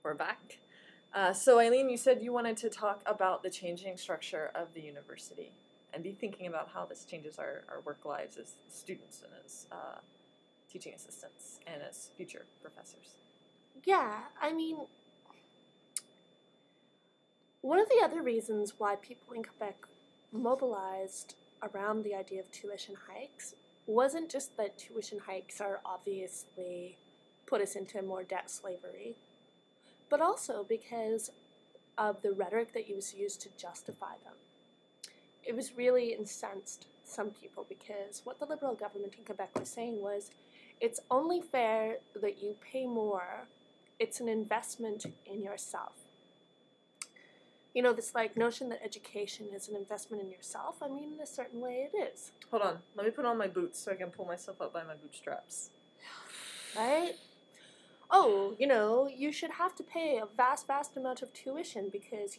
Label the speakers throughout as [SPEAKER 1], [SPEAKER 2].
[SPEAKER 1] We're back. So Eileen, you said you wanted to talk about the changing structure of the university and be thinking about how this changes our work lives as students and as teaching assistants and as future professors.
[SPEAKER 2] Yeah, I mean, one of the other reasons why people in Quebec mobilized around the idea of tuition hikes wasn't just that tuition hikes are obviously put us into more debt slavery, but also because of the rhetoric that was used to justify them. It was really incensed some people because what the Liberal government in Quebec was saying was, it's only fair that you pay more. It's an investment in yourself. You know, this notion that education is an investment in yourself, I mean, in a certain way it is.
[SPEAKER 1] Hold on, let me put on my boots so I can pull myself up by my bootstraps.
[SPEAKER 2] Right? Oh, you should have to pay a vast amount of tuition because,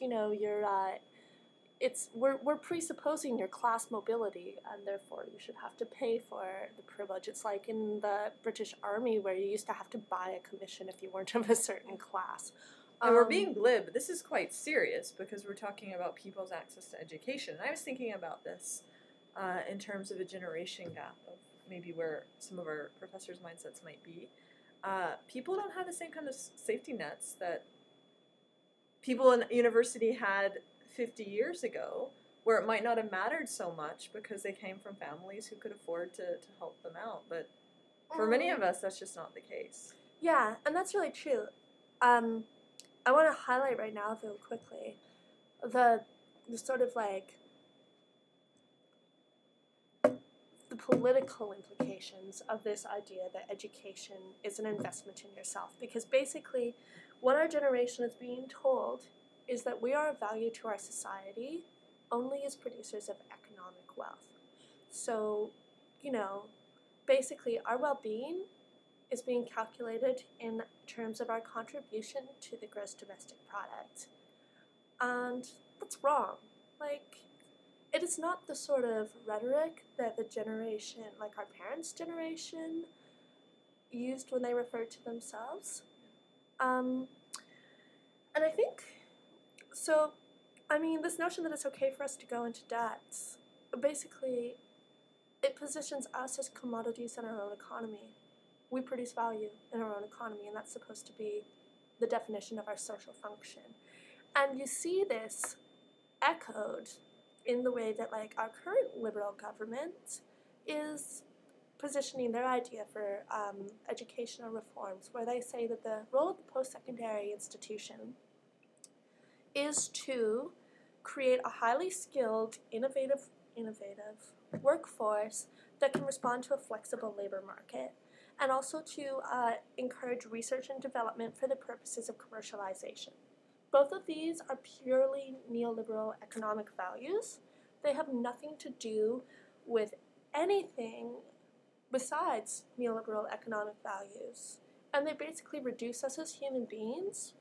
[SPEAKER 2] we're presupposing your class mobility, and therefore you should have to pay for the privilege. It's like in the British Army where you used to have to buy a commission if you weren't of a certain class.
[SPEAKER 1] And we're being glib, but this is quite serious because we're talking about people's access to education. And I was thinking about this in terms of a generation gap of maybe where some of our professors' mindsets might be. People don't have the same kind of safety nets that people in university had 50 years ago, where it might not have mattered so much because they came from families who could afford to help them out. But for many of us, that's just not the case.
[SPEAKER 2] Yeah, and that's really true. I want to highlight right now, though, quickly, the sort of the political implications of this idea that education is an investment in yourself. Because basically, what our generation is being told is that we are of value to our society only as producers of economic wealth. So, basically our well-being is being calculated in terms of our contribution to the gross domestic product. And that's wrong. It is not the sort of rhetoric that the generation, like our parents' generation, used when they referred to themselves. And I think, this notion that it's okay for us to go into debt, basically, it positions us as commodities in our own economy. We produce value in our own economy, and that's supposed to be the definition of our social function. And you see this echoed in the way that our current Liberal government is positioning their idea for educational reforms, where they say that the role of the post-secondary institution is to create a highly skilled, innovative workforce that can respond to a flexible labor market, and also to encourage research and development for the purposes of commercialization. Both of these are purely neoliberal economic values. They have nothing to do with anything besides neoliberal economic values. And they basically reduce us as human beings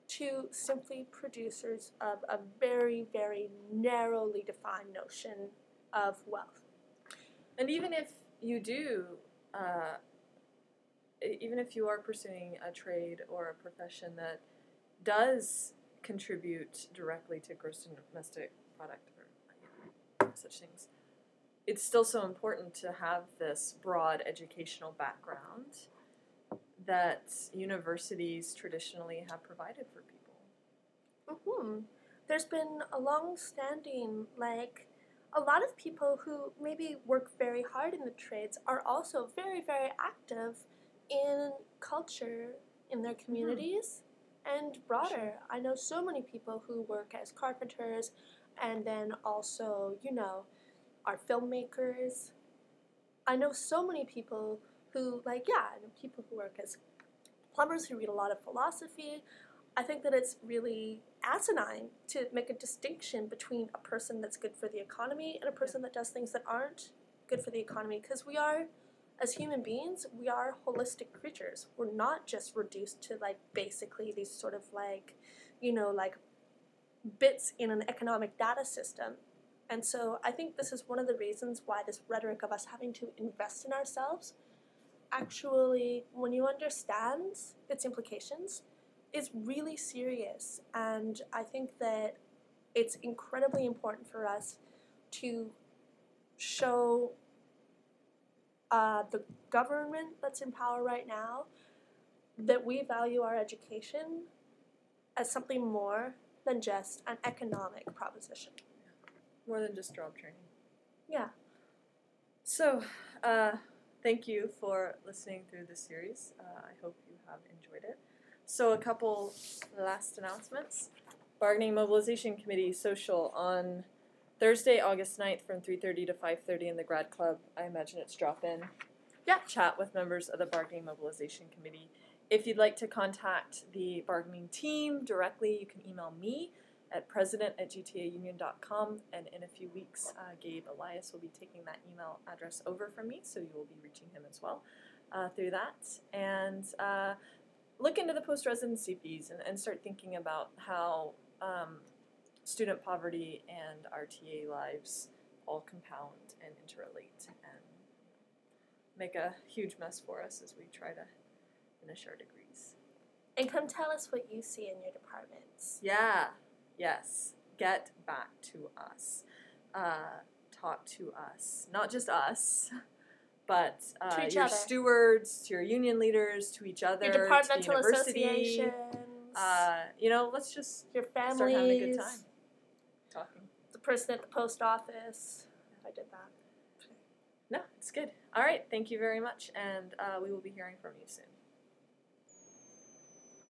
[SPEAKER 2] to simply producers of a very, very narrowly defined notion of wealth.
[SPEAKER 1] And even if you are pursuing a trade or a profession that does contribute directly to gross domestic product or such things, it's still so important to have this broad educational background that universities traditionally have provided for people.
[SPEAKER 2] There's been a long-standing, a lot of people who maybe work very hard in the trades are also very, very active in culture in their communities and broader. Sure. I know so many people who work as carpenters and then also, are filmmakers. I know so many people who, I know people who work as plumbers who read a lot of philosophy. I think that it's really asinine to make a distinction between a person that's good for the economy and a person that does things that aren't good for the economy, because we are, as human beings, we are holistic creatures. We're not just reduced to basically these sort of bits in an economic data system. And so I think this is one of the reasons why this rhetoric of us having to invest in ourselves, actually, when you understand its implications, is really serious, and I think that it's incredibly important for us to show the government that's in power right now that we value our education as something more than just an economic proposition.
[SPEAKER 1] More than just job training.
[SPEAKER 2] Yeah.
[SPEAKER 1] So, thank you for listening through this series. I hope you have enjoyed it. So, a couple last announcements. Bargaining Mobilization Committee social on Thursday, August 9th from 3:30 to 5:30 in the Grad Club. I imagine it's drop-in.
[SPEAKER 2] Yeah.
[SPEAKER 1] Chat with members of the Bargaining Mobilization Committee. If you'd like to contact the bargaining team directly, you can email me at president@gtaunion.com, and in a few weeks, Gabe Elias will be taking that email address over from me, so you will be reaching him as well through that. And look into the post-residency fees and start thinking about how student poverty and our TA lives all compound and interrelate and make a huge mess for us as we try to finish our degrees.
[SPEAKER 2] And come tell us what you see in your departments.
[SPEAKER 1] Yeah. Yes. Get back to us. Talk to us. Not just us, but
[SPEAKER 2] to each
[SPEAKER 1] your
[SPEAKER 2] other.
[SPEAKER 1] Stewards, to your union leaders, to each other,
[SPEAKER 2] Your
[SPEAKER 1] to
[SPEAKER 2] departmental
[SPEAKER 1] the university.
[SPEAKER 2] associations.
[SPEAKER 1] Let's just
[SPEAKER 2] your families.
[SPEAKER 1] start having a good time talking.
[SPEAKER 2] The person at the post office. I did that.
[SPEAKER 1] No, it's good. All right. Thank you very much, and we will be hearing from you soon.